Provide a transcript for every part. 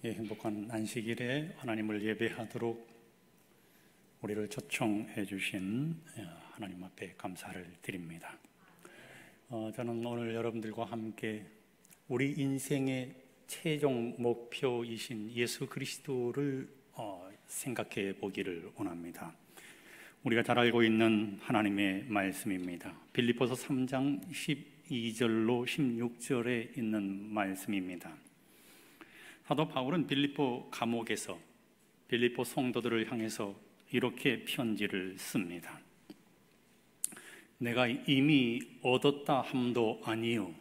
행복한 안식일에 하나님을 예배하도록 우리를 초청해 주신 하나님 앞에 감사를 드립니다. 저는 오늘 여러분들과 함께 우리 인생의 최종 목표이신 예수 그리스도를 생각해 보기를 원합니다. 우리가 잘 알고 있는 하나님의 말씀입니다. 빌립보서 3장 12절로 16절에 있는 말씀입니다. 사도 바울은 빌립보 감옥에서 빌립보 성도들을 향해서 이렇게 편지를 씁니다. 내가 이미 얻었다 함도 아니요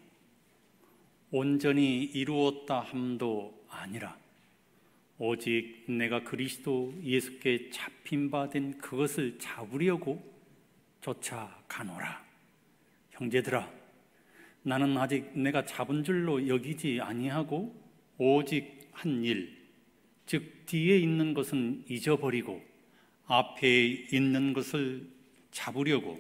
온전히 이루었다 함도 아니라 오직 내가 그리스도 예수께 잡힌 바 된 그것을 잡으려고 쫓아가노라. 형제들아, 나는 아직 내가 잡은 줄로 여기지 아니하고 오직 한 일, 즉 뒤에 있는 것은 잊어버리고 앞에 있는 것을 잡으려고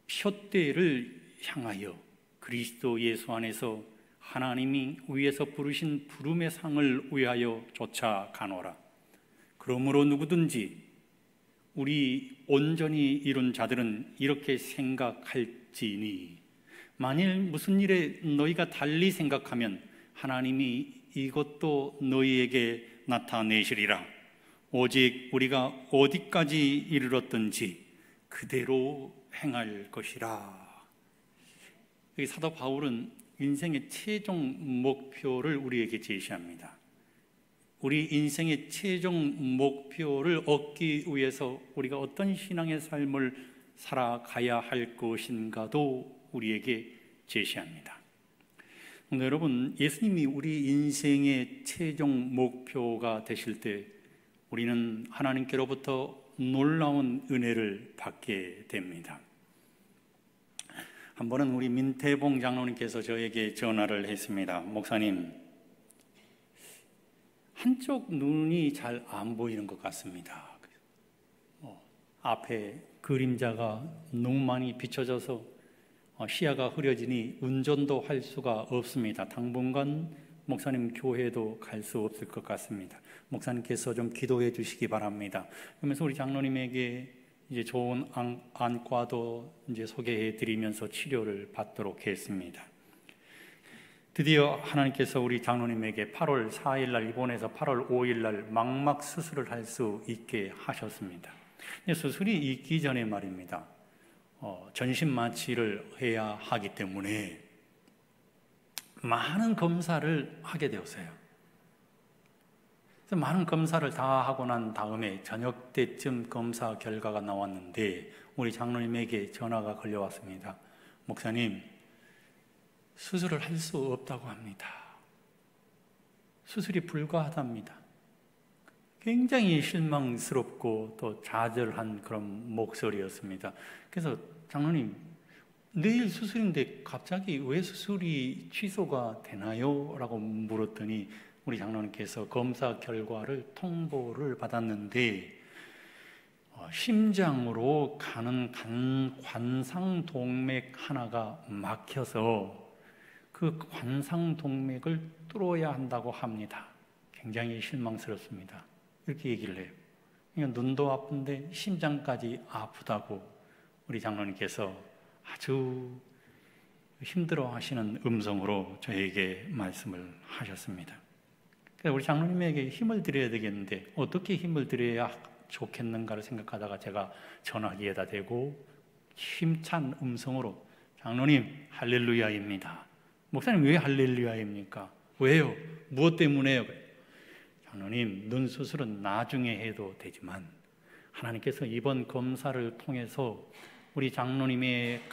표대를 향하여 그리스도 예수 안에서 하나님이 위에서 부르신 부름의 상을 위하여 쫓아가노라. 그러므로 누구든지 우리 온전히 이룬 자들은 이렇게 생각할지니 만일 무슨 일에 너희가 달리 생각하면 하나님이 이것도 너희에게 나타내시리라. 오직 우리가 어디까지 이르렀든지 그대로 행할 것이라. 여기 사도 바울은 인생의 최종 목표를 우리에게 제시합니다. 우리 인생의 최종 목표를 얻기 위해서 우리가 어떤 신앙의 삶을 살아가야 할 것인가도 우리에게 제시합니다. 여러분, 예수님이 우리 인생의 최종 목표가 되실 때 우리는 하나님께로부터 놀라운 은혜를 받게 됩니다. 한 번은 우리 민태봉 장로님께서 저에게 전화를 했습니다. 목사님, 한쪽 눈이 잘 안 보이는 것 같습니다. 앞에 그림자가 너무 많이 비춰져서 시야가 흐려지니 운전도 할 수가 없습니다. 당분간 목사님 교회도 갈 수 없을 것 같습니다. 목사님께서 좀 기도해 주시기 바랍니다. 그러면서 우리 장로님에게 이제 좋은 안과도 이제 소개해 드리면서 치료를 받도록 했습니다. 드디어 하나님께서 우리 장로님에게 8월 4일 날 입원해서 8월 5일 날 망막 수술을 할 수 있게 하셨습니다. 수술이 있기 전에 말입니다. 전신 마취를 해야 하기 때문에 많은 검사를 하게 되었어요. 그래서 많은 검사를 다 하고 난 다음에 저녁 때쯤 검사 결과가 나왔는데 우리 장로님에게 전화가 걸려왔습니다. 목사님, 수술을 할 수 없다고 합니다. 수술이 불가하답니다. 굉장히 실망스럽고 또 좌절한 그런 목소리였습니다. 그래서 장로님, 내일 수술인데 갑자기 왜 수술이 취소가 되나요? 라고 물었더니 우리 장로님께서 검사 결과를 통보를 받았는데 심장으로 가는 관상동맥 하나가 막혀서 그 관상동맥을 뚫어야 한다고 합니다. 굉장히 실망스럽습니다. 이렇게 얘기를 해요. 그러니까 눈도 아픈데 심장까지 아프다고 우리 장로님께서 아주 힘들어 하시는 음성으로 저에게 말씀을 하셨습니다. 그래서 우리 장로님에게 힘을 드려야 되겠는데 어떻게 힘을 드려야 좋겠는가를 생각하다가 제가 전화기에다 대고 힘찬 음성으로 장로님, 할렐루야입니다. 목사님, 왜 할렐루야입니까? 왜요? 무엇 때문에요? 장로님, 눈 수술은 나중에 해도 되지만 하나님께서 이번 검사를 통해서 우리 장로님의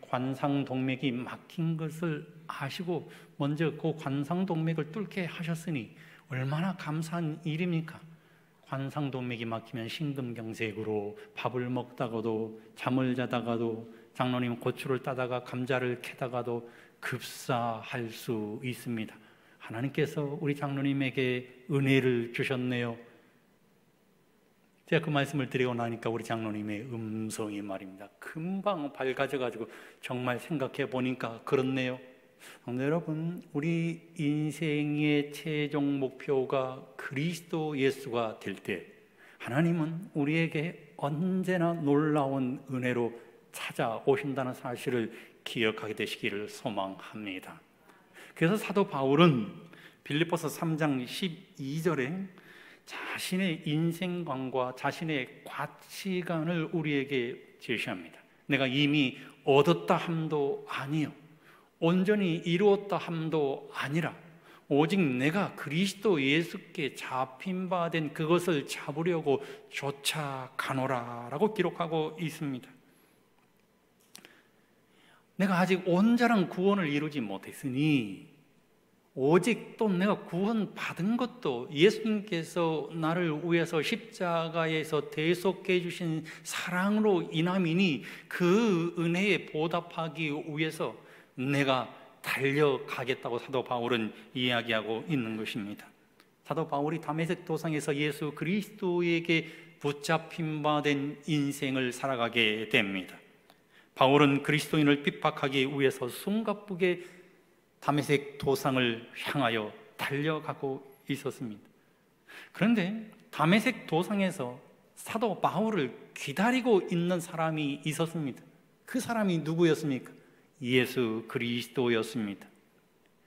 관상동맥이 막힌 것을 아시고 먼저 그 관상동맥을 뚫게 하셨으니 얼마나 감사한 일입니까? 관상동맥이 막히면 심근경색으로 밥을 먹다가도 잠을 자다가도 장로님 고추를 따다가 감자를 캐다가도 급사할 수 있습니다. 하나님께서 우리 장로님에게 은혜를 주셨네요. 제가 그 말씀을 드리고 나니까 우리 장로님의 음성이 말입니다. 금방 밝아져가지고 정말 생각해 보니까 그렇네요. 성도 여러분, 우리 인생의 최종 목표가 그리스도 예수가 될 때 하나님은 우리에게 언제나 놀라운 은혜로 찾아오신다는 사실을 기억하게 되시기를 소망합니다. 그래서 사도 바울은 빌립보서 3장 12절에 자신의 인생관과 자신의 가치관을 우리에게 제시합니다. 내가 이미 얻었다 함도 아니요 온전히 이루었다 함도 아니라 오직 내가 그리스도 예수께 잡힌 바 된 그것을 잡으려고 쫓아가노라 라고 기록하고 있습니다. 내가 아직 온전한 구원을 이루지 못했으니 오직 또 내가 구원받은 것도 예수님께서 나를 위해서 십자가에서 대속해 주신 사랑으로 인함이니 그 은혜에 보답하기 위해서 내가 달려가겠다고 사도 바울은 이야기하고 있는 것입니다. 사도 바울이 다메섹 도상에서 예수 그리스도에게 붙잡힌 바 된 인생을 살아가게 됩니다. 바울은 그리스도인을 핍박하기 위해서 숨가쁘게 다메섹 도상을 향하여 달려가고 있었습니다. 그런데 다메섹 도상에서 사도 바울을 기다리고 있는 사람이 있었습니다. 그 사람이 누구였습니까? 예수 그리스도였습니다.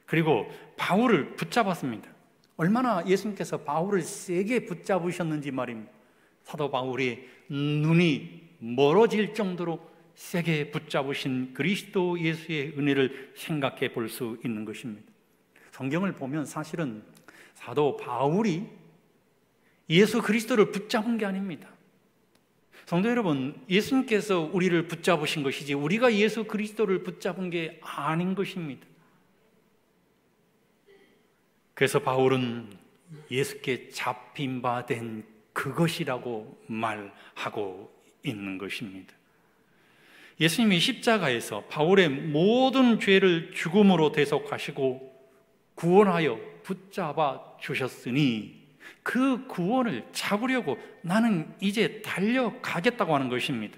그리고 바울을 붙잡았습니다. 얼마나 예수님께서 바울을 세게 붙잡으셨는지 말입니다. 사도 바울의 눈이 멀어질 정도로 세게 붙잡으신 그리스도 예수의 은혜를 생각해 볼 수 있는 것입니다. 성경을 보면 사실은 사도 바울이 예수 그리스도를 붙잡은 게 아닙니다. 성도 여러분, 예수님께서 우리를 붙잡으신 것이지 우리가 예수 그리스도를 붙잡은 게 아닌 것입니다. 그래서 바울은 예수께 잡힌 바 된 그것이라고 말하고 있는 것입니다. 예수님이 십자가에서 바울의 모든 죄를 죽음으로 대속하시고 구원하여 붙잡아 주셨으니 그 구원을 잡으려고 나는 이제 달려가겠다고 하는 것입니다.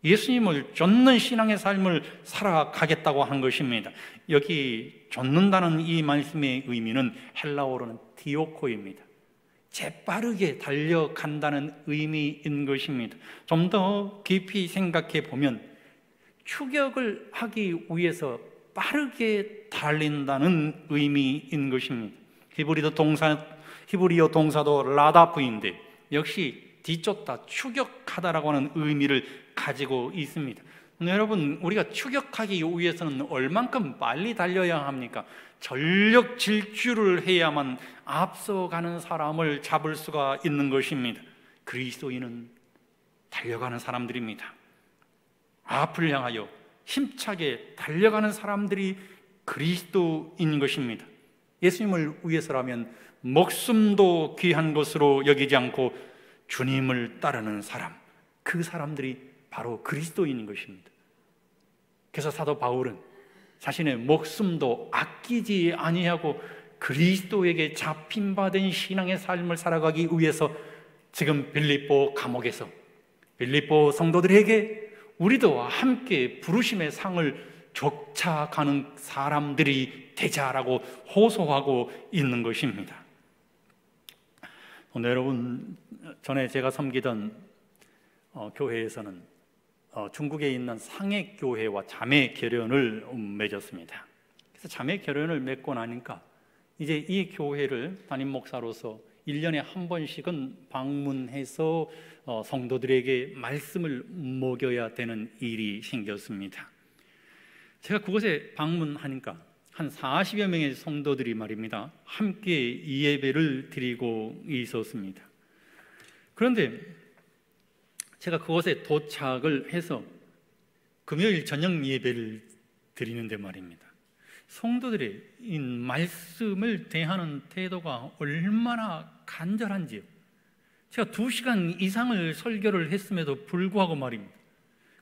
예수님을 쫓는 신앙의 삶을 살아가겠다고 한 것입니다. 여기 쫓는다는 이 말씀의 의미는 헬라어로는 디오코입니다. 재빠르게 달려간다는 의미인 것입니다. 좀 더 깊이 생각해 보면 추격을 하기 위해서 빠르게 달린다는 의미인 것입니다. 히브리어 동사도 라다프인데 역시 뒤쫓다, 추격하다라고 하는 의미를 가지고 있습니다. 여러분, 우리가 추격하기 위해서는 얼만큼 빨리 달려야 합니까? 전력 질주를 해야만 앞서가는 사람을 잡을 수가 있는 것입니다. 그리스도인은 달려가는 사람들입니다. 앞을 향하여 힘차게 달려가는 사람들이 그리스도인 것입니다. 예수님을 위해서라면 목숨도 귀한 것으로 여기지 않고 주님을 따르는 사람, 그 사람들이 바로 그리스도인인 것입니다. 그래서 사도 바울은 자신의 목숨도 아끼지 아니하고 그리스도에게 잡힌 바 된 신앙의 삶을 살아가기 위해서 지금 빌립보 감옥에서 빌립보 성도들에게 우리도 함께 부르심의 상을 쫓아가는 사람들이 되자라고 호소하고 있는 것입니다. 오늘 여러분, 전에 제가 섬기던 교회에서는 중국에 있는 상해교회와 자매결연을 맺었습니다. 그래서 자매결연을 맺고 나니까 이제 이 교회를 담임 목사로서 1년에 한 번씩은 방문해서 성도들에게 말씀을 먹여야 되는 일이 생겼습니다. 제가 그곳에 방문하니까 한 40여 명의 성도들이 말입니다, 함께 이 예배를 드리고 있었습니다. 그런데 제가 그곳에 도착을 해서 금요일 저녁 예배를 드리는데 말입니다, 성도들의 이 말씀을 대하는 태도가 얼마나 간절한지요. 제가 2시간 이상을 설교를 했음에도 불구하고 말입니다,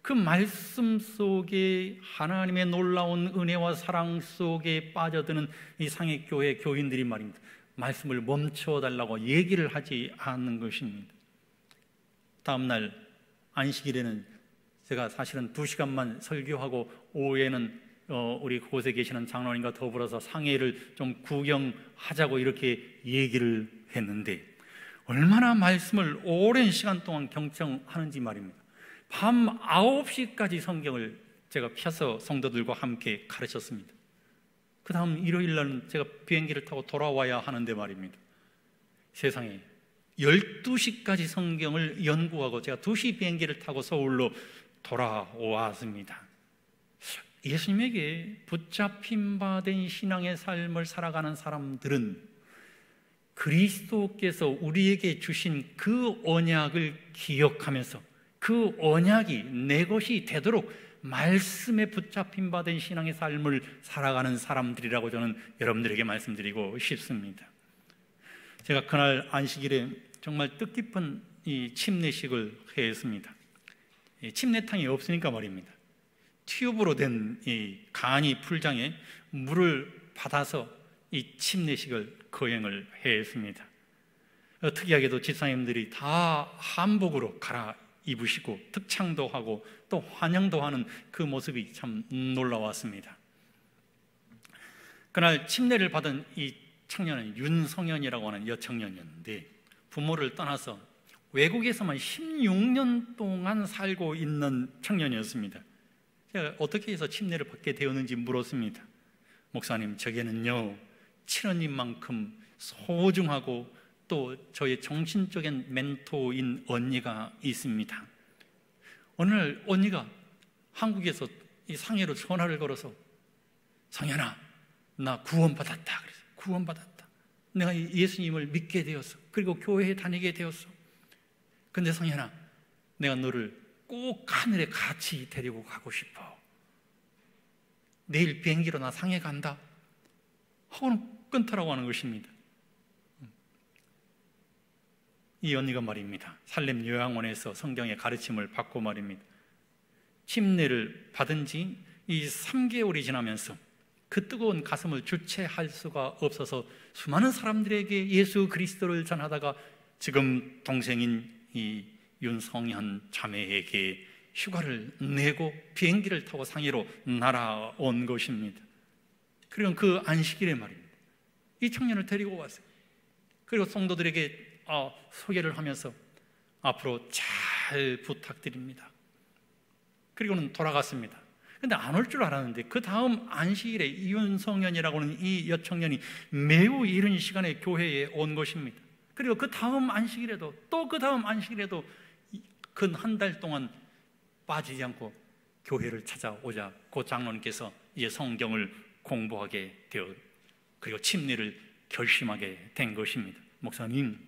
그 말씀 속에 하나님의 놀라운 은혜와 사랑 속에 빠져드는 이 상해교회 교인들이 말입니다, 말씀을 멈춰달라고 얘기를 하지 않는 것입니다. 다음날 안식일에는 제가 사실은 2시간만 설교하고 오후에는 우리 그곳에 계시는 장로님과 더불어서 상해를 좀 구경하자고 이렇게 얘기를 했는데 얼마나 말씀을 오랜 시간 동안 경청하는지 말입니다. 밤 9시까지 성경을 제가 펴서 성도들과 함께 가르쳤습니다. 그 다음 일요일 날은 제가 비행기를 타고 돌아와야 하는데 말입니다. 세상에 12시까지 성경을 연구하고 제가 2시 비행기를 타고 서울로 돌아왔습니다. 예수님에게 붙잡힌 바 된 신앙의 삶을 살아가는 사람들은 그리스도께서 우리에게 주신 그 언약을 기억하면서 그 언약이 내 것이 되도록 말씀에 붙잡힌 바 된 신앙의 삶을 살아가는 사람들이라고 저는 여러분들에게 말씀드리고 싶습니다. 제가 그날 안식일에 정말 뜻깊은 이 침례식을 했습니다. 침례탕이 없으니까 말입니다. 튜브로 된 이 간이 풀장에 물을 받아서 이 침례식을 거행을 했습니다. 특이하게도 집사님들이 다 한복으로 갈아입으시고 특창도 하고 또 환영도 하는 그 모습이 참 놀라웠습니다. 그날 침례를 받은 이 청년은 윤성현이라고 하는 여청년이었는데 부모를 떠나서 외국에서만 16년 동안 살고 있는 청년이었습니다. 제가 어떻게 해서 침례를 받게 되었는지 물었습니다. 목사님, 저게는요 친언니만큼 소중하고 또 저의 정신적인 멘토인 언니가 있습니다. 어느 날 언니가 한국에서 이 상해로 전화를 걸어서 성현아, 나 구원받았다. 그래서 구원받았다. 내가 예수님을 믿게 되었어. 그리고 교회에 다니게 되었어. 근데 성현아, 내가 너를 꼭 하늘에 같이 데리고 가고 싶어. 내일 비행기로 나 상해 간다 하고는 끊더라고 하는 것입니다. 이 언니가 말입니다. 살렘 요양원에서 성경의 가르침을 받고 말입니다. 침례를 받은 지 이 3개월이 지나면서 그 뜨거운 가슴을 주체할 수가 없어서 수많은 사람들에게 예수 그리스도를 전하다가 지금 동생인 이 윤성현 자매에게 휴가를 내고 비행기를 타고 상해로 날아온 것입니다. 그리고 그 안식일에 말입니다. 이 청년을 데리고 왔어요. 그리고 성도들에게 소개를 하면서 앞으로 잘 부탁드립니다. 그리고는 돌아갔습니다. 근데 안 올 줄 알았는데 그 다음 안식일에 이윤성현이라고 하는 이 여청년이 매우 이른 시간에 교회에 온 것입니다. 그리고 그 다음 안식일에도 또 그 다음 안식일에도 근 한 달 동안 빠지지 않고 교회를 찾아오자 그 장로님께서 이제 성경을 공부하게 되어 그리고 침례를 결심하게 된 것입니다. 목사님,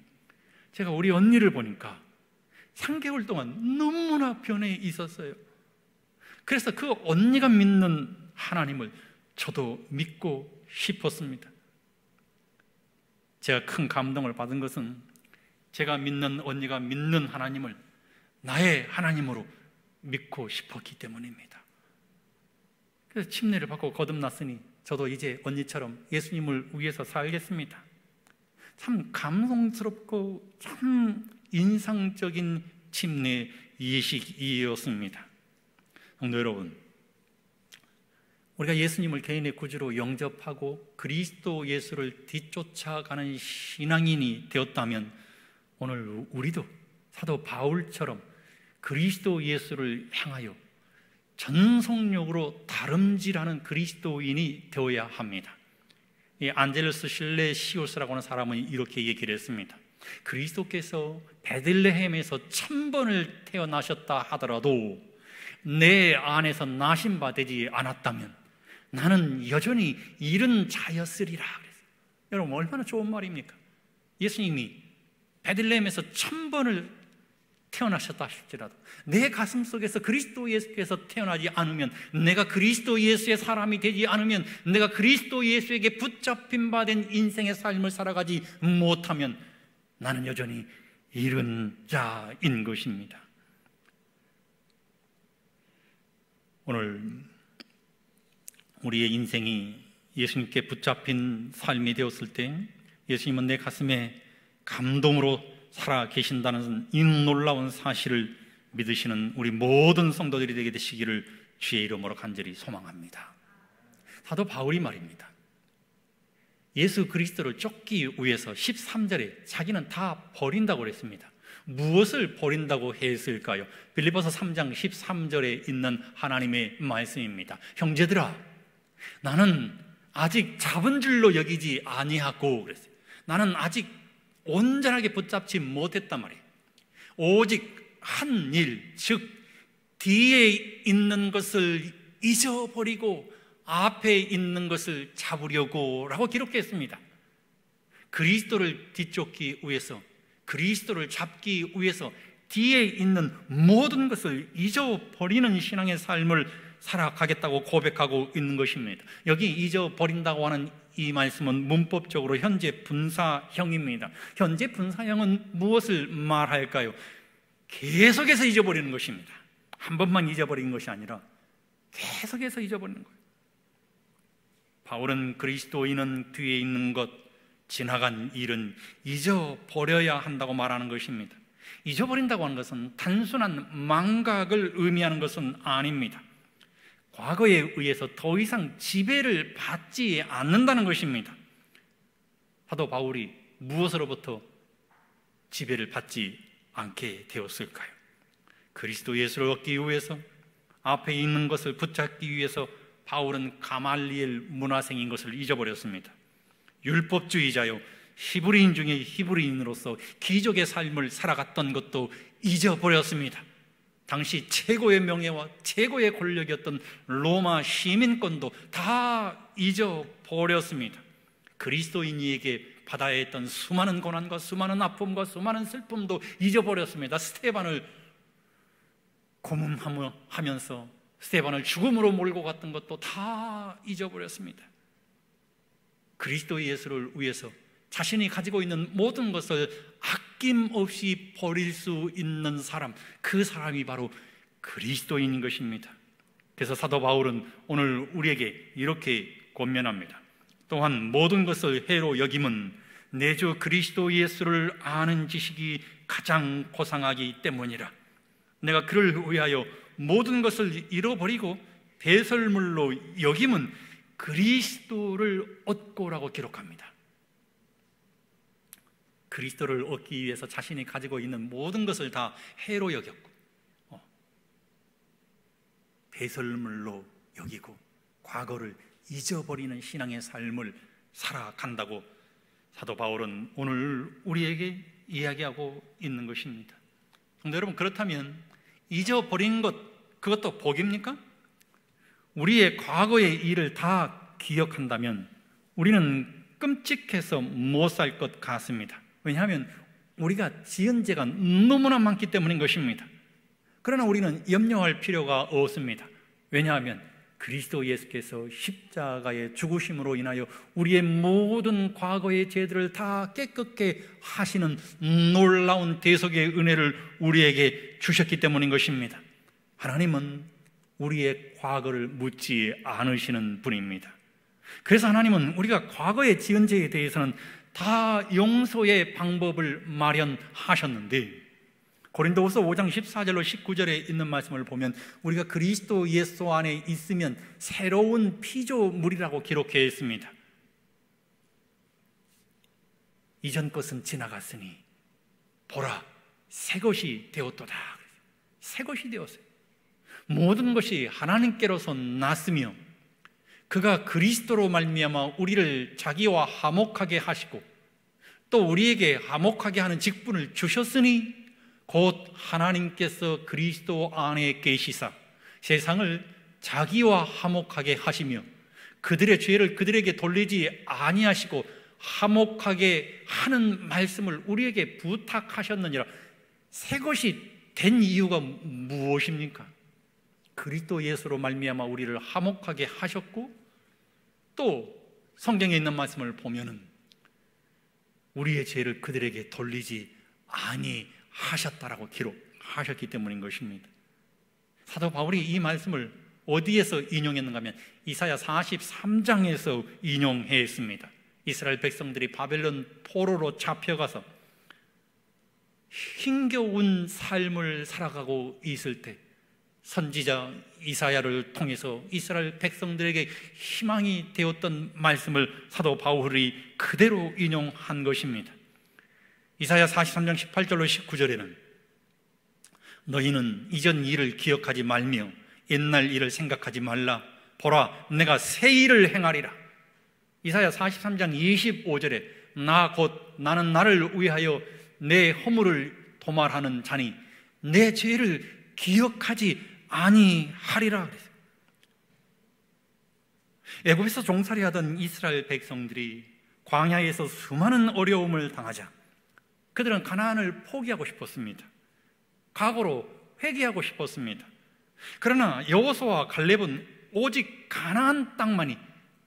제가 우리 언니를 보니까 3개월 동안 너무나 변해 있었어요. 그래서 그 언니가 믿는 하나님을 저도 믿고 싶었습니다. 제가 큰 감동을 받은 것은 제가 믿는 언니가 믿는 하나님을 나의 하나님으로 믿고 싶었기 때문입니다. 그래서 침례를 받고 거듭났으니 저도 이제 언니처럼 예수님을 위해서 살겠습니다. 참 감동스럽고 참 인상적인 침례 예식이었습니다. 성도 여러분, 우리가 예수님을 개인의 구주로 영접하고 그리스도 예수를 뒤쫓아가는 신앙인이 되었다면 오늘 우리도 사도 바울처럼 그리스도 예수를 향하여 전속력으로 다름질하는 그리스도인이 되어야 합니다. 이 안젤루스 실레시우스라고 하는 사람은 이렇게 얘기를 했습니다. 그리스도께서 베들레헴에서 1000번을 태어나셨다 하더라도 내 안에서 나신 바 되지 않았다면 나는 여전히 이른 자였으리라. 여러분, 얼마나 좋은 말입니까? 예수님이 베들레헴에서 1000번을 태어나셨다 할지라도 내 가슴 속에서 그리스도 예수께서 태어나지 않으면, 내가 그리스도 예수의 사람이 되지 않으면, 내가 그리스도 예수에게 붙잡힌 바 된 인생의 삶을 살아가지 못하면 나는 여전히 이른 자인 것입니다. 오늘 우리의 인생이 예수님께 붙잡힌 삶이 되었을 때 예수님은 내 가슴에 감동으로 살아 계신다는 이 놀라운 사실을 믿으시는 우리 모든 성도들이 되게 되시기를 주의 이름으로 간절히 소망합니다. 사도 바울이 말입니다. 예수 그리스도를 쫓기 위해서 13절에 자기는 다 버린다고 그랬습니다. 무엇을 버린다고 했을까요? 빌립보서 3장 13절에 있는 하나님의 말씀입니다. 형제들아, 나는 아직 잡은 줄로 여기지 아니하고 그랬어요. 나는 아직 온전하게 붙잡지 못했단 말이에요. 오직 한 일, 즉 뒤에 있는 것을 잊어버리고 앞에 있는 것을 잡으려고 라고 기록했습니다. 그리스도를 뒤쫓기 위해서, 그리스도를 잡기 위해서 뒤에 있는 모든 것을 잊어버리는 신앙의 삶을 살아가겠다고 고백하고 있는 것입니다. 여기 잊어버린다고 하는 이 말씀은 문법적으로 현재 분사형입니다. 현재 분사형은 무엇을 말할까요? 계속해서 잊어버리는 것입니다. 한 번만 잊어버리는 것이 아니라 계속해서 잊어버리는 거예요. 바울은 그리스도인은 뒤에 있는 것, 지나간 일은 잊어버려야 한다고 말하는 것입니다. 잊어버린다고 하는 것은 단순한 망각을 의미하는 것은 아닙니다. 과거에 의해서 더 이상 지배를 받지 않는다는 것입니다. 사도 바울이 무엇으로부터 지배를 받지 않게 되었을까요? 그리스도 예수를 얻기 위해서, 앞에 있는 것을 붙잡기 위해서 바울은 가말리엘 문화생인 것을 잊어버렸습니다. 율법주의자요, 히브리인 중에 히브리인으로서 기적의 삶을 살아갔던 것도 잊어버렸습니다. 당시 최고의 명예와 최고의 권력이었던 로마 시민권도 다 잊어버렸습니다. 그리스도인에게 받아야 했던 수많은 고난과 수많은 아픔과 수많은 슬픔도 잊어버렸습니다. 스테반을 고문하면서 스테반을 죽음으로 몰고 갔던 것도 다 잊어버렸습니다. 그리스도 예수를 위해서 자신이 가지고 있는 모든 것을 아낌없이 버릴 수 있는 사람, 그 사람이 바로 그리스도인인 것입니다. 그래서 사도 바울은 오늘 우리에게 이렇게 권면합니다. 또한 모든 것을 해로 여김은 내 주 그리스도 예수를 아는 지식이 가장 고상하기 때문이라. 내가 그를 위하여 모든 것을 잃어버리고 배설물로 여김은 그리스도를 얻고라고 기록합니다. 그리스도를 얻기 위해서 자신이 가지고 있는 모든 것을 다 해로 여겼고 배설물로 여기고 과거를 잊어버리는 신앙의 삶을 살아간다고 사도 바울은 오늘 우리에게 이야기하고 있는 것입니다. 성도 여러분, 그렇다면 잊어버린 것, 그것도 복입니까? 우리의 과거의 일을 다 기억한다면 우리는 끔찍해서 못 살 것 같습니다. 왜냐하면 우리가 지은 죄가 너무나 많기 때문인 것입니다. 그러나 우리는 염려할 필요가 없습니다. 왜냐하면 그리스도 예수께서 십자가의 죽으심으로 인하여 우리의 모든 과거의 죄들을 다 깨끗게 하시는 놀라운 대속의 은혜를 우리에게 주셨기 때문인 것입니다. 하나님은 우리의 과거를 묻지 않으시는 분입니다. 그래서 하나님은 우리가 과거에 지은 죄에 대해서는 다 용서의 방법을 마련하셨는데, 고린도후서 5장 14절로 19절에 있는 말씀을 보면 우리가 그리스도 예수 안에 있으면 새로운 피조물이라고 기록해 있습니다. 이전 것은 지나갔으니 보라, 새 것이 되었도다. 새 것이 되었어요. 모든 것이 하나님께로서 났으며 그가 그리스도로 말미암아 우리를 자기와 화목하게 하시고 또 우리에게 화목하게 하는 직분을 주셨으니 곧 하나님께서 그리스도 안에 계시사 세상을 자기와 화목하게 하시며 그들의 죄를 그들에게 돌리지 아니하시고 화목하게 하는 말씀을 우리에게 부탁하셨느니라. 새 것이 된 이유가 무엇입니까? 그리스도 예수로 말미암아 우리를 화목하게 하셨고 또 성경에 있는 말씀을 보면은 우리의 죄를 그들에게 돌리지 아니하셨다라고 기록하셨기 때문인 것입니다. 사도 바울이 이 말씀을 어디에서 인용했는가 하면 이사야 43장에서 인용했습니다. 이스라엘 백성들이 바벨론 포로로 잡혀가서 힘겨운 삶을 살아가고 있을 때 선지자 이사야를 통해서 이스라엘 백성들에게 희망이 되었던 말씀을 사도 바울이 그대로 인용한 것입니다. 이사야 43장 18절로 19절에는 너희는 이전 일을 기억하지 말며 옛날 일을 생각하지 말라. 보라, 내가 새 일을 행하리라. 이사야 43장 25절에 나는 나를 위하여 내 허물을 도말하는 자니 내 죄를 기억하지 아니하리라 그랬어요. 애굽에서 종살이하던 이스라엘 백성들이 광야에서 수많은 어려움을 당하자 그들은 가나안을 포기하고 싶었습니다. 과거로 회개하고 싶었습니다. 그러나 여호수아와 갈렙은 오직 가나안 땅만이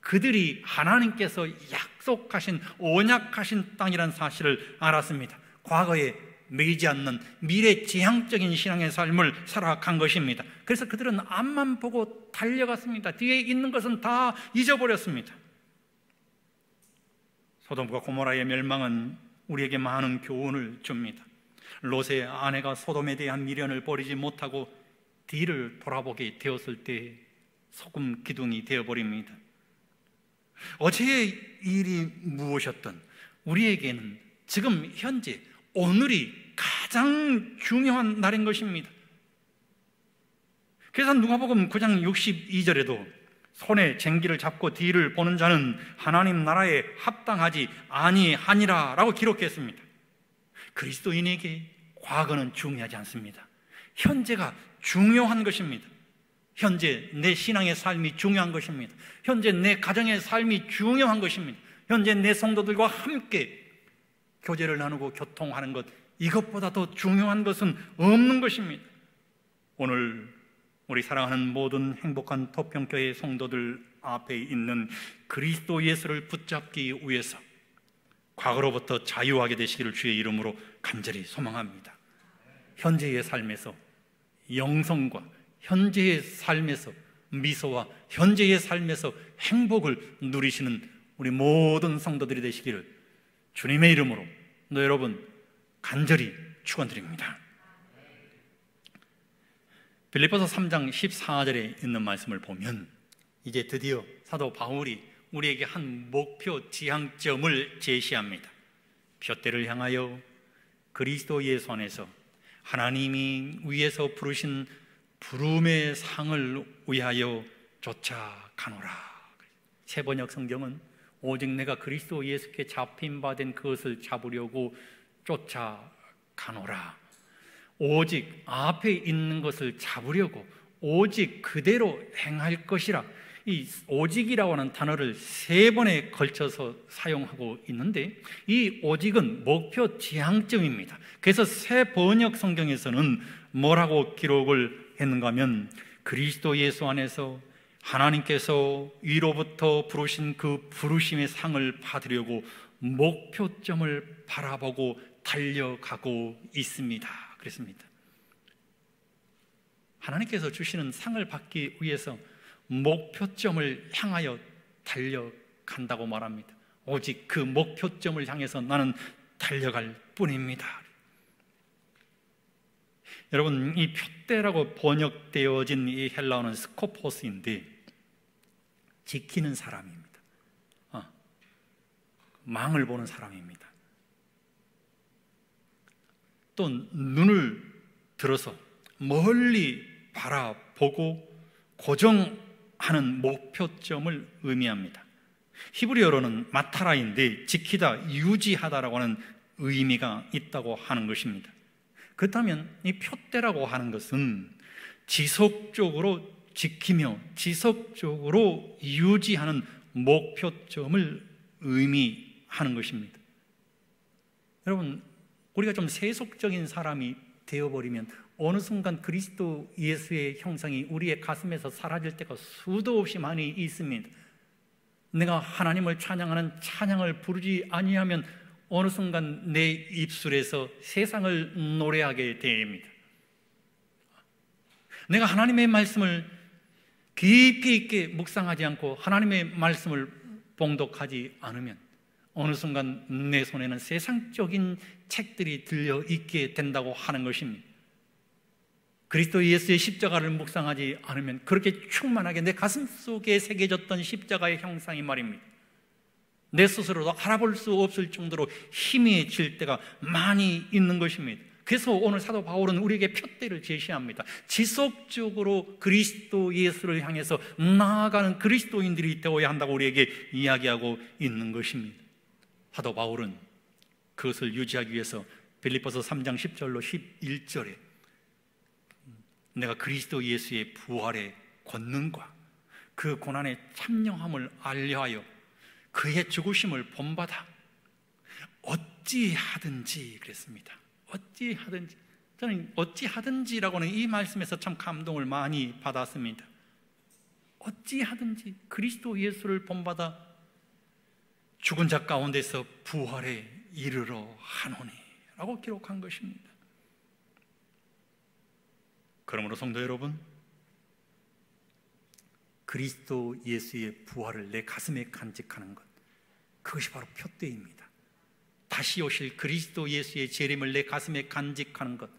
그들이 하나님께서 약속하신 언약하신 땅이라는 사실을 알았습니다. 과거에 매이지 않는 미래지향적인 신앙의 삶을 살아간 것입니다. 그래서 그들은 앞만 보고 달려갔습니다. 뒤에 있는 것은 다 잊어버렸습니다. 소돔과 고모라의 멸망은 우리에게 많은 교훈을 줍니다. 롯의 아내가 소돔에 대한 미련을 버리지 못하고 뒤를 돌아보게 되었을 때 소금 기둥이 되어버립니다. 어제의 일이 무엇이었든 우리에게는 지금 현재 오늘이 가장 중요한 날인 것입니다. 그래서 누가복음 9장 62절에도 손에 쟁기를 잡고 뒤를 보는 자는 하나님 나라에 합당하지 아니하니라 라고 기록했습니다. 그리스도인에게 과거는 중요하지 않습니다. 현재가 중요한 것입니다. 현재 내 신앙의 삶이 중요한 것입니다. 현재 내 가정의 삶이 중요한 것입니다. 현재 내 성도들과 함께 교제를 나누고 교통하는 것, 이것보다 더 중요한 것은 없는 것입니다. 오늘 우리 사랑하는 모든 행복한 토평교회 성도들 앞에 있는 그리스도 예수를 붙잡기 위해서 과거로부터 자유하게 되시기를 주의 이름으로 간절히 소망합니다. 현재의 삶에서 영성과 현재의 삶에서 미소와 현재의 삶에서 행복을 누리시는 우리 모든 성도들이 되시기를 주님의 이름으로 여러분 간절히 축원드립니다. 빌립보서 3장 14절에 있는 말씀을 보면 이제 드디어 사도 바울이 우리에게 한 목표 지향점을 제시합니다. 푯대를 향하여 그리스도 예수 안에서 하나님이 위에서 부르신 부름의 상을 위하여 쫓아가노라. 세번역 성경은 오직 내가 그리스도 예수께 잡힌 바 된 그것을 잡으려고 쫓아가노라. 오직 앞에 있는 것을 잡으려고 오직 그대로 행할 것이라. 이 오직이라고 하는 단어를 3번에 걸쳐서 사용하고 있는데 이 오직은 목표 지향점입니다. 그래서 새 번역 성경에서는 뭐라고 기록을 했는가 하면 그리스도 예수 안에서 하나님께서 위로부터 부르신 그 부르심의 상을 받으려고 목표점을 바라보고 달려가고 있습니다. 그랬습니다. 하나님께서 주시는 상을 받기 위해서 목표점을 향하여 달려간다고 말합니다. 오직 그 목표점을 향해서 나는 달려갈 뿐입니다. 여러분, 이 푯대라고 번역되어진 이 헬라어는 스코포스인데 지키는 사람입니다. 망을 보는 사람입니다. 또 눈을 들어서 멀리 바라보고 고정하는 목표점을 의미합니다. 히브리어로는 마타라인데 지키다, 유지하다라고 하는 의미가 있다고 하는 것입니다. 그렇다면 이 푯대라고 하는 것은 지속적으로 지키며 지속적으로 유지하는 목표점을 의미하는 것입니다. 여러분, 우리가 좀 세속적인 사람이 되어버리면 어느 순간 그리스도 예수의 형상이 우리의 가슴에서 사라질 때가 수도 없이 많이 있습니다. 내가 하나님을 찬양하는 찬양을 부르지 아니하면 어느 순간 내 입술에서 세상을 노래하게 됩니다. 내가 하나님의 말씀을 깊이 있게 묵상하지 않고 하나님의 말씀을 봉독하지 않으면 어느 순간 내 손에는 세상적인 책들이 들려 있게 된다고 하는 것입니다. 그리스도 예수의 십자가를 묵상하지 않으면 그렇게 충만하게 내 가슴 속에 새겨졌던 십자가의 형상이 말입니다, 내 스스로도 알아볼 수 없을 정도로 희미해질 때가 많이 있는 것입니다. 그래서 오늘 사도 바울은 우리에게 푯대를 제시합니다. 지속적으로 그리스도 예수를 향해서 나아가는 그리스도인들이 되어야 한다고 우리에게 이야기하고 있는 것입니다. 사도 바울은 그것을 유지하기 위해서 빌립보서 3장 10절로 11절에 내가 그리스도 예수의 부활의 권능과 그 고난의 참여함을 알려하여 그의 죽으심을 본받아 어찌하든지 그랬습니다. 어찌하든지. 저는 어찌하든지라고는 이 말씀에서 참 감동을 많이 받았습니다. 어찌하든지 그리스도 예수를 본받아 죽은 자 가운데서 부활에 이르러 하노니 라고 기록한 것입니다. 그러므로 성도 여러분, 그리스도 예수의 부활을 내 가슴에 간직하는 것, 그것이 바로 푯대입니다. 다시 오실 그리스도 예수의 재림을 내 가슴에 간직하는 것,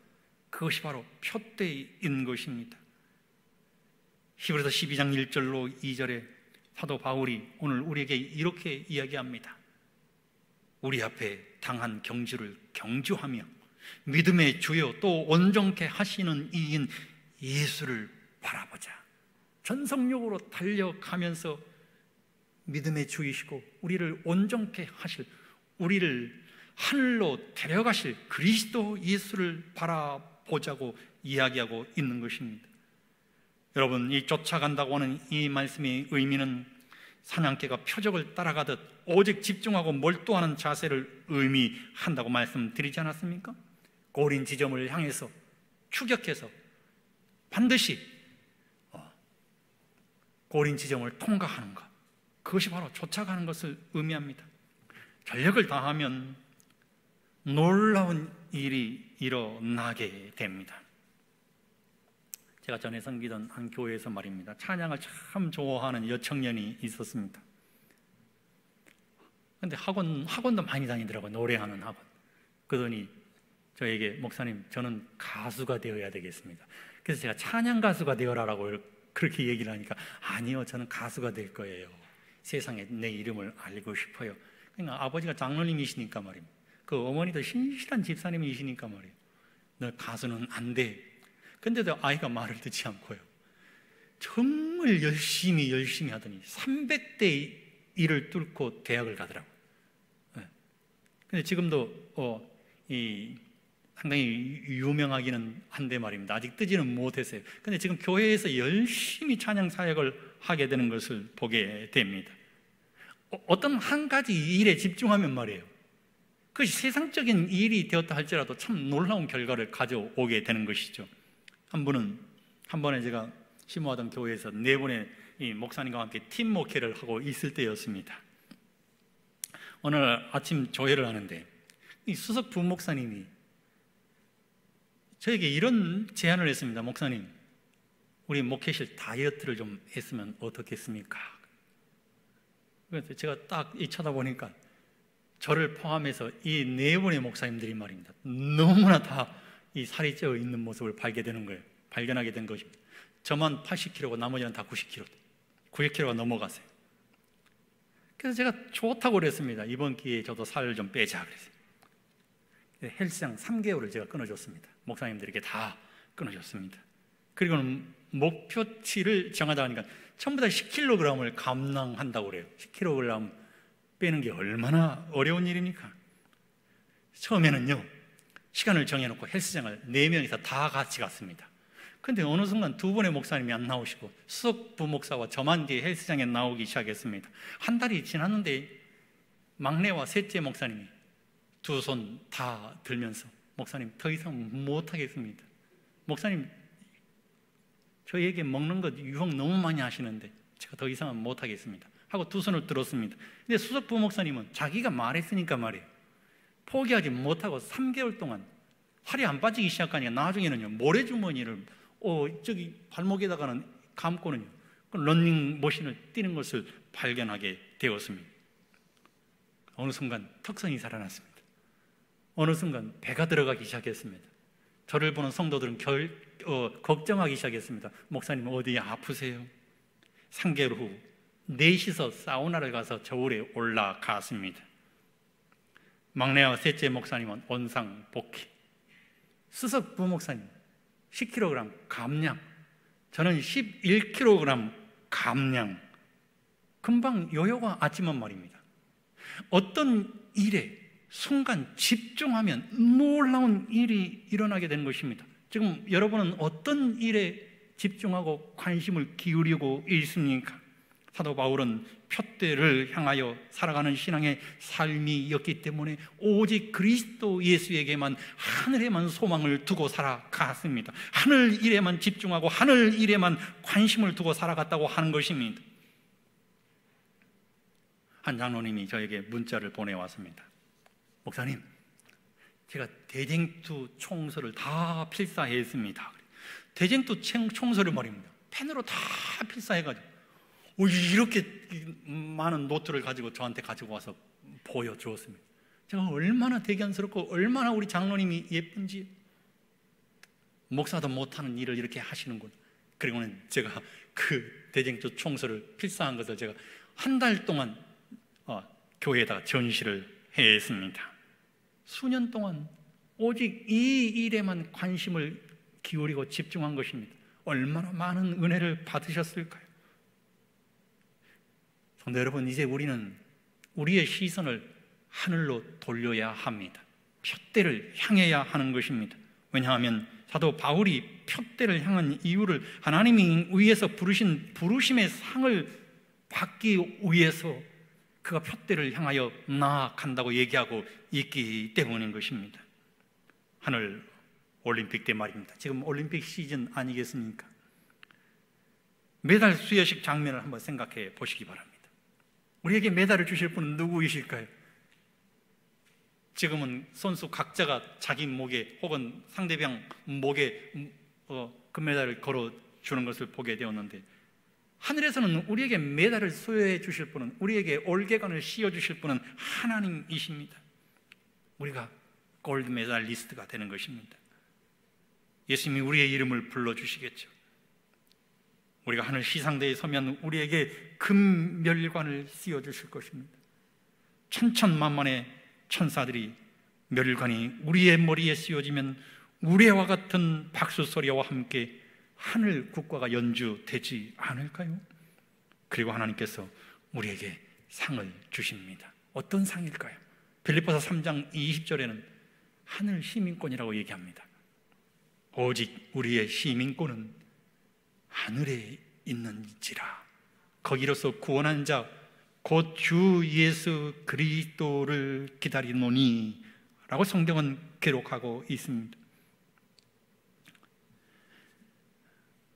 그것이 바로 푯대인 것입니다. 히브리서 12장 1절로 2절에 사도 바울이 오늘 우리에게 이렇게 이야기합니다. 우리 앞에 당한 경주를 경주하며 믿음의 주요 또 온전케 하시는 이인 예수를 바라보자. 전성력으로 달려가면서 믿음의 주이시고 우리를 온전케 하실, 우리를 하늘로 데려가실 그리스도 예수를 바라보자고 이야기하고 있는 것입니다. 여러분, 이 쫓아간다고 하는 이 말씀의 의미는 사냥개가 표적을 따라가듯 오직 집중하고 몰두하는 자세를 의미한다고 말씀드리지 않았습니까? 고린 지점을 향해서 추격해서 반드시 고린 지점을 통과하는 것, 그것이 바로 쫓아가는 것을 의미합니다. 전력을 다하면 놀라운 일이 일어나게 됩니다. 제가 전에 섬기던 한 교회에서 말입니다, 찬양을 참 좋아하는 여청년이 있었습니다. 근데 학원도 많이 다니더라고요. 노래하는 학원. 그러더니 저에게, 목사님, 저는 가수가 되어야 되겠습니다. 그래서 제가 찬양 가수가 되어라라고 그렇게 얘기를 하니까, 아니요, 저는 가수가 될 거예요. 세상에 내 이름을 알리고 싶어요. 그러니까 아버지가 장로님이시니까 말입니다. 그 어머니도 신실한 집사님이시니까 말이에요. 너 가수는 안 돼. 근데도 아이가 말을 듣지 않고요, 정말 열심히 하더니 300대 1을 뚫고 대학을 가더라고요. 근데 지금도 상당히 유명하기는 한데 말입니다. 아직 뜨지는 못했어요. 근데 지금 교회에서 열심히 찬양 사역을 하게 되는 것을 보게 됩니다. 어떤 한 가지 일에 집중하면 말이에요, 그것이 세상적인 일이 되었다 할지라도 참 놀라운 결과를 가져오게 되는 것이죠. 한 번에 제가 심호하던 교회에서 4분의 이 목사님과 함께 팀 목회를 하고 있을 때였습니다. 어느 날 아침 조회를 하는데 이 수석 부목사님이 저에게 이런 제안을 했습니다. 목사님, 우리 목회실 다이어트를 좀 했으면 어떻겠습니까? 그래서 제가 딱 쳐다보니까 저를 포함해서 이 4분의 목사님들이 말입니다, 너무나 다 이 살이 쪄 있는 모습을 발견하게 된 것입니다. 저만 80kg고 나머지는 다 90kg가 넘어갔어요. 그래서 제가 좋다고 그랬습니다. 이번 기회에 저도 살을 좀 빼자 그랬어요. 헬스장 3개월을 제가 끊어줬습니다. 목사님들에게 다 끊어줬습니다. 그리고는 목표치를 정하다 보니까 전부 다 10kg을 감량한다고 그래요. 10kg 빼는 게 얼마나 어려운 일입니까? 처음에는요, 시간을 정해놓고 헬스장을 4명이서 다 같이 갔습니다. 근데 어느 순간 2분의 목사님이 안 나오시고 수석 부목사와 저만 뒤에 헬스장에 나오기 시작했습니다. 한 달이 지났는데 막내와 셋째 목사님이 2 손 다 들면서, 목사님, 더 이상 못하겠습니다. 목사님, 저에게 먹는 것 유혹 너무 많이 하시는데 제가 더 이상은 못하겠습니다 하고 2 손을 들었습니다. 근데 수석 부목사님은 자기가 말했으니까 말이에요, 포기하지 못하고 3개월 동안 살이 안 빠지기 시작하니까 나중에는요, 모래주머니를 저기 발목에다가는 감고는요, 런닝머신을 뛰는 것을 발견하게 되었습니다. 어느 순간 턱선이 살아났습니다. 어느 순간 배가 들어가기 시작했습니다. 저를 보는 성도들은 걱정하기 시작했습니다. 목사님 어디 아프세요? 3개월 후 넷이서 사우나를 가서 저울에 올라갔습니다. 막내와 셋째 목사님은 원상 복귀, 수석 부목사님 10kg 감량, 저는 11kg 감량. 금방 요요가 왔지만 말입니다, 어떤 일에 순간 집중하면 놀라운 일이 일어나게 되는 것입니다. 지금 여러분은 어떤 일에 집중하고 관심을 기울이고 있습니까? 사도 바울은 푯대를 향하여 살아가는 신앙의 삶이었기 때문에 오직 그리스도 예수에게만, 하늘에만 소망을 두고 살아갔습니다. 하늘 일에만 집중하고 하늘 일에만 관심을 두고 살아갔다고 하는 것입니다. 한 장로님이 저에게 문자를 보내왔습니다. 목사님, 제가 대쟁투 총서를 다 필사했습니다. 대쟁투 총서를 말입니다, 펜으로 다 필사해가지고 이렇게 많은 노트를 가지고 저한테 가지고 와서 보여주었습니다. 제가 얼마나 대견스럽고 얼마나 우리 장로님이 예쁜지, 목사도 못하는 일을 이렇게 하시는군. 그리고는 제가 그 대쟁투 총서를 필사한 것을 제가 한 달 동안 교회에다가 전시를 했습니다. 수년 동안 오직 이 일에만 관심을 기울이고 집중한 것입니다. 얼마나 많은 은혜를 받으셨을까요? 성도 여러분, 이제 우리는 우리의 시선을 하늘로 돌려야 합니다. 푯대를 향해야 하는 것입니다. 왜냐하면 사도 바울이 푯대를 향한 이유를 하나님이 위에서 부르신 부르심의 상을 받기 위해서 그가 푯대를 향하여 나아간다고 얘기하고 있기 때문인 것입니다. 하늘 올림픽 때 말입니다. 지금 올림픽 시즌 아니겠습니까? 메달 수여식 장면을 한번 생각해 보시기 바랍니다. 우리에게 메달을 주실 분은 누구이실까요? 지금은 선수 각자가 자기 목에 혹은 상대방 목에 금메달을 걸어주는 것을 보게 되었는데, 하늘에서는 우리에게 메달을 수여해 주실 분은, 우리에게 올개관을 씌워 주실 분은 하나님이십니다. 우리가 골드 메달리스트가 되는 것입니다. 예수님이 우리의 이름을 불러주시겠죠. 우리가 하늘 시상대에 서면 우리에게 금멸관을 씌워 주실 것입니다. 천천만만의 천사들이 멸관이 우리의 머리에 씌워지면 우레와 같은 박수 소리와 함께 하늘 국가가 연주되지 않을까요? 그리고 하나님께서 우리에게 상을 주십니다. 어떤 상일까요? 빌립보서 3장 20절에는 하늘 시민권이라고 얘기합니다. 오직 우리의 시민권은 하늘에 있는지라. 거기로서 구원한 자 곧 주 예수 그리스도를 기다리노니 라고 성경은 기록하고 있습니다.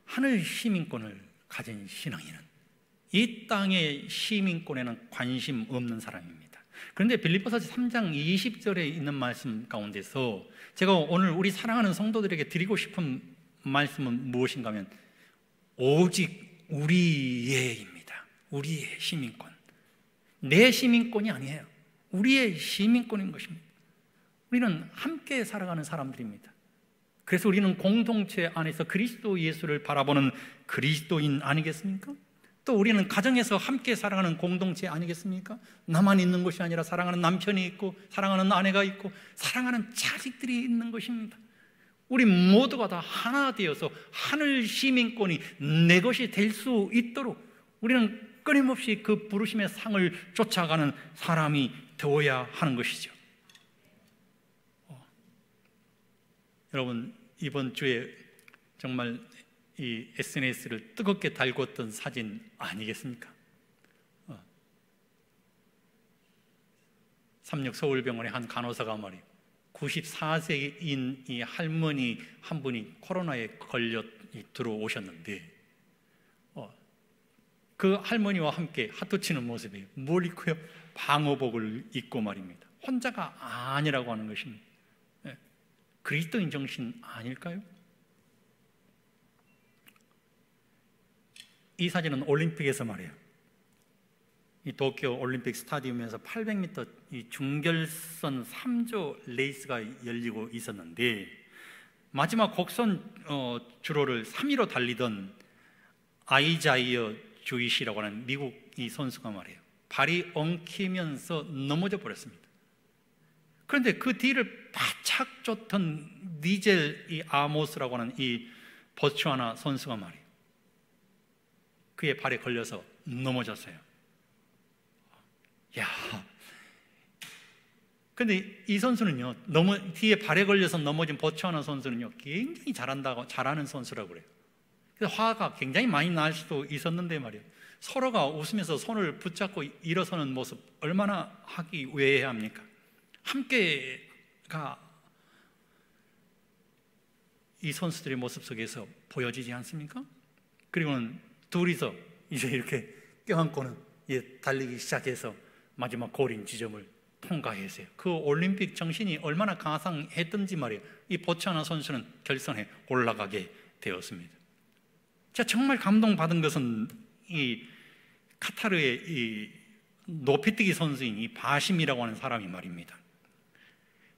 하늘 시민권을 가진 신앙인은 이 땅의 시민권에는 관심 없는 사람입니다. 그런데 빌립보서 3장 20절에 있는 말씀 가운데서 제가 오늘 우리 사랑하는 성도들에게 드리고 싶은 말씀은 무엇인가 하면 오직 우리의입니다. 우리의 시민권. 내 시민권이 아니에요. 우리의 시민권인 것입니다. 우리는 함께 살아가는 사람들입니다. 그래서 우리는 공동체 안에서 그리스도 예수를 바라보는 그리스도인 아니겠습니까? 또 우리는 가정에서 함께 살아가는 공동체 아니겠습니까? 나만 있는 것이 아니라 사랑하는 남편이 있고 사랑하는 아내가 있고 사랑하는 자식들이 있는 것입니다. 우리 모두가 다 하나 되어서 하늘 시민권이 내 것이 될 수 있도록 우리는 끊임없이 그 부르심의 상을 쫓아가는 사람이 되어야 하는 것이죠. 여러분, 이번 주에 정말 이 SNS를 뜨겁게 달궜던 사진 아니겠습니까? 36 서울병원의 한 간호사가 말이에요, 94세인 이 할머니 한 분이 코로나에 걸려 들어오셨는데 그 할머니와 함께 하트 치는 모습이 뭘 입고요? 방호복을 입고 말입니다. 혼자가 아니라고 하는 것입니다. 그리스도인 정신 아닐까요? 이 사진은 올림픽에서 말이에요. 이 도쿄 올림픽 스타디움에서 800m 이 중결선 3조 레이스가 열리고 있었는데 마지막 곡선 주로를 3위로 달리던 아이자이어 주이시라고 하는 미국 이 선수가 말이에요, 발이 엉키면서 넘어져 버렸습니다. 그런데 그 뒤를 바짝 쫓던 니젤 이 아모스라고 하는 이 보츠와나 선수가 말이에요, 그의 발에 걸려서 넘어졌어요. 야, 근데 이 선수는요, 뒤에 발에 걸려서 넘어진 보츠와나 선수는요, 굉장히 잘하는 선수라고 그래요. 그래서 화가 굉장히 많이 날 수도 있었는데 말이에요, 서로가 웃으면서 손을 붙잡고 일어서는 모습 얼마나 하기 외회합니까? 함께가 이 선수들의 모습 속에서 보여지지 않습니까? 그리고는 둘이서 이제 이렇게 껴안고는 달리기 시작해서 마지막 고린 지점을 통과했어요. 그 올림픽 정신이 얼마나 가상했던지 말이에요, 이 보츠와나 선수는 결선에 올라가게 되었습니다. 제가 정말 감동받은 것은 이 카타르의 이 높이뛰기 선수인 이 바심이라고 하는 사람이 말입니다.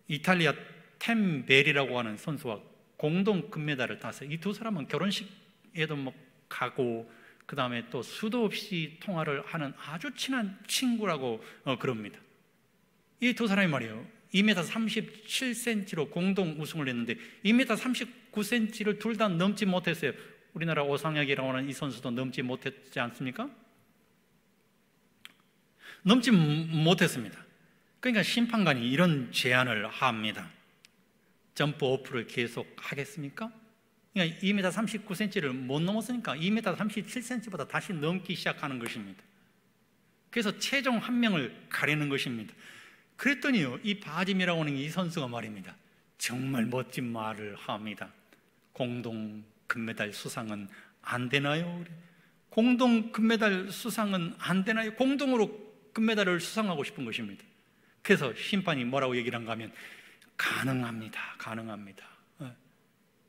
이탈리아 템베리라고 하는 선수와 공동 금메달을 땄어요. 이 두 사람은 결혼식에도 가고 그 다음에 또 수도 없이 통화를 하는 아주 친한 친구라고 그럽니다. 이 두 사람이 말이에요, 2m 37cm로 공동 우승을 했는데 2m 39cm를 둘 다 넘지 못했어요. 우리나라 오상혁이라고 하는 이 선수도 넘지 못했지 않습니까? 넘지 못했습니다. 그러니까 심판관이 이런 제안을 합니다. 점프 오프를 계속 하겠습니까? 그러니까 2m 39cm를 못 넘었으니까 2m 37cm보다 다시 넘기 시작하는 것입니다. 그래서 최종 한 명을 가리는 것입니다. 그랬더니요, 이 바짐이라고 하는 이 선수가 말입니다, 정말 멋진 말을 합니다. 공동 금메달 수상은 안 되나요? 공동 금메달 수상은 안 되나요? 공동으로 금메달을 수상하고 싶은 것입니다. 그래서 심판이 뭐라고 얘기를 한가 하면 가능합니다. 가능합니다.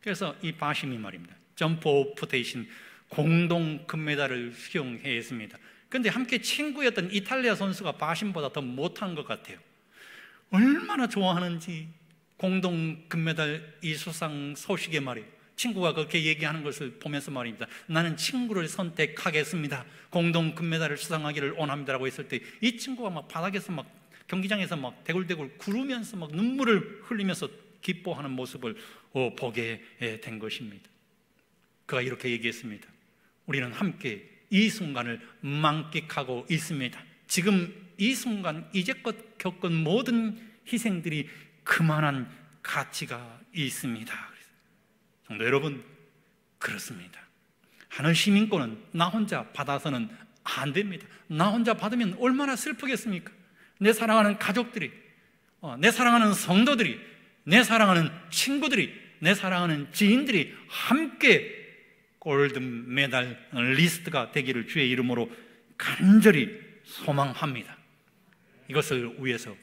그래서 이 바심이 말입니다, 점프 오프 대신 공동 금메달을 수용했습니다. 그런데 함께 친구였던 이탈리아 선수가 바심보다 더 못한 것 같아요. 얼마나 좋아하는지 공동 금메달 이 수상 소식에 말이에요, 친구가 그렇게 얘기하는 것을 보면서 말입니다, 나는 친구를 선택하겠습니다, 공동 금메달을 수상하기를 원합니다라고 했을 때 이 친구가 막 바닥에서 막 경기장에서 막 대굴대굴 구르면서 막 눈물을 흘리면서 기뻐하는 모습을 보게 된 것입니다. 그가 이렇게 얘기했습니다. 우리는 함께 이 순간을 만끽하고 있습니다. 지금 이 순간 이제껏 겪은 모든 희생들이 그만한 가치가 있습니다. 성도 여러분, 그렇습니다. 하늘 시민권은 나 혼자 받아서는 안 됩니다. 나 혼자 받으면 얼마나 슬프겠습니까? 내 사랑하는 가족들이, 내 사랑하는 성도들이, 내 사랑하는 친구들이, 내 사랑하는 지인들이 함께 골든 메달 리스트가 되기를 주의 이름으로 간절히 소망합니다. 이것을 위해서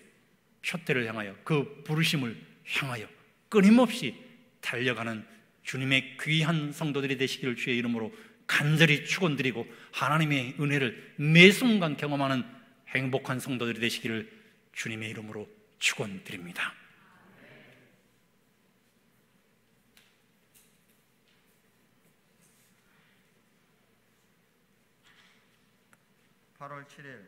표대를 향하여, 그 부르심을 향하여 끊임없이 달려가는 주님의 귀한 성도들이 되시기를 주의 이름으로 간절히 축원드리고, 하나님의 은혜를 매 순간 경험하는 행복한 성도들이 되시기를 주님의 이름으로 축원드립니다. (8월 7일)